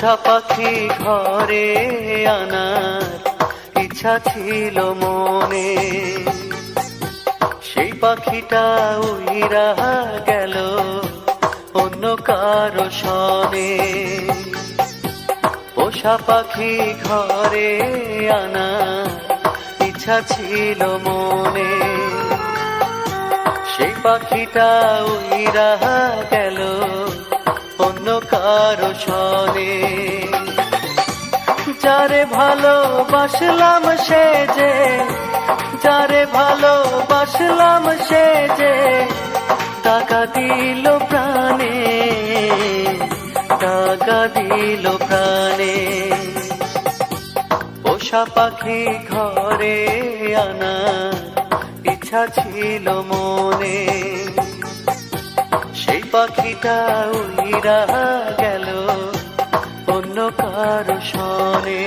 পোষা পাখি ঘরে আনার ইচ্ছা ছিল মনে, সেই পাখিটা উইরা গেল অন্য কারো সনে। পোষা পাখি ঘরে আনার ইচ্ছা ছিল মনে, সেই পাখিটা উইরা গেল অন্য কারো সনে। যারে ভালোবাসলাম সে যে, যারে ভালোবাসলাম সে যে টাকা দিল প্রাণে, টাকা দিল প্রাণে। পোষা পাখি ঘরে আনার ইচ্ছা ছিল মনে, সেই পাখিটা উইরা গেল অন্য কারো সনে।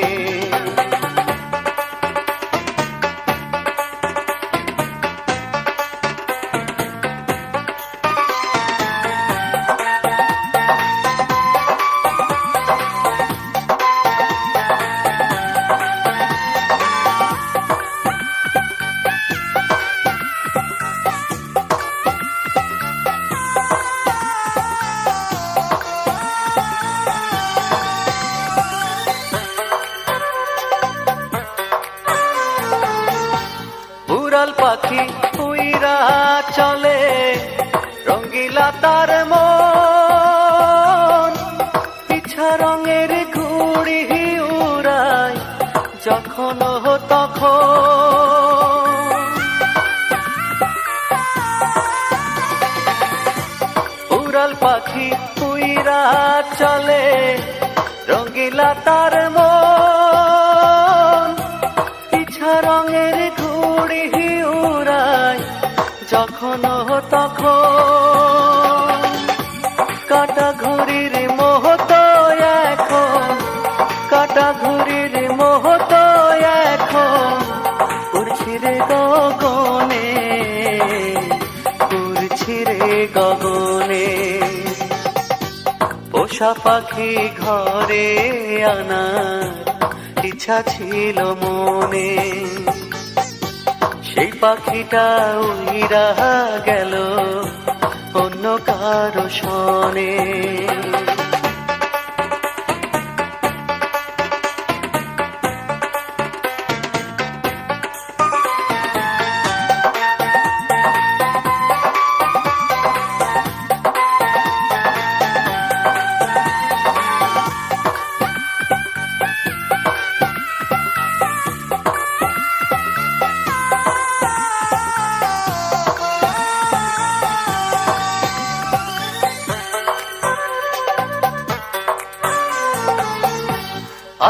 উড়াল পাখি উইরা চলে রঙ্গিলা তার মন, পিছা রঙের ঘুড়ি উড়ায় যখন তখন। উড়াল পাখি উইরা চলে রঙ্গিলা তার মন, পিছা রঙের ঘুড়ি উড়ায় যখন তখন। কাটা ঘুড়ির মোহত এখন, কাটা ঘুড়ির মোহত এখন উড়ছি রে গগনে, উড়ছি রে গগনে। পোষা পাখি ঘরে আনার ইচ্ছা ছিল মনে, সেই পাখিটা উইরা গেল অন্য কারো সনে।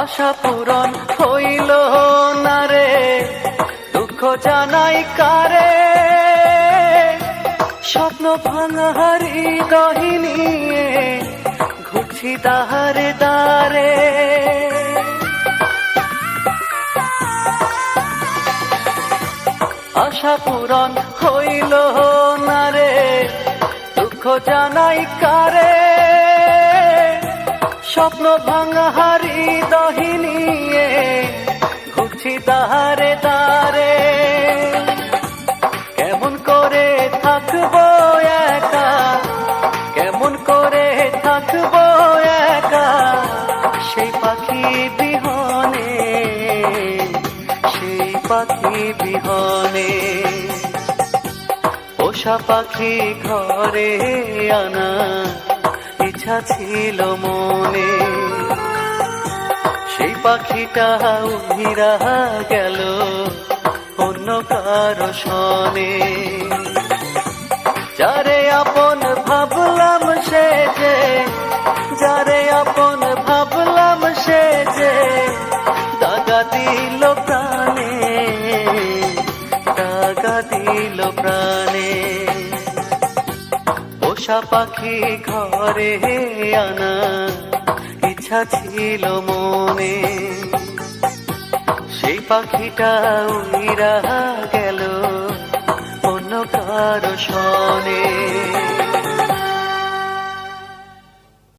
আশা পূরণ হইল না রে, দুঃখ জানাই কারে, স্বপ্ন ভাঙা হৃদয় নিয়ে ঘুরছি দারে দারে। আশা পূরণ হইল না রে, দুঃখ জানাই কারে, স্বপ্ন ভাঙা হৃদয় নিয়ে ঘুরছি দারে দারে। কেমন করে থাকবো একা, কেমন করে থাকবো একা সেই পাখি বিহনে, সেই পাখি বিহনে। পোষা পাখি ঘরে আনার ইচ্ছা ছিল মনে, সেই পাখিটা উড়িয়া গেল অন্য কারো সনে। যারে আপন ভাবলাম সে যে, যারে আপন ভাবলাম সে যে দাগা দিল প্রাণে, দাগা দিল প্রাণে। পোষা পাখি ঘরে আনার ইচ্ছা ছিল মনে, সেই পাখিটা উইরা গেল অন্য কারো সনে।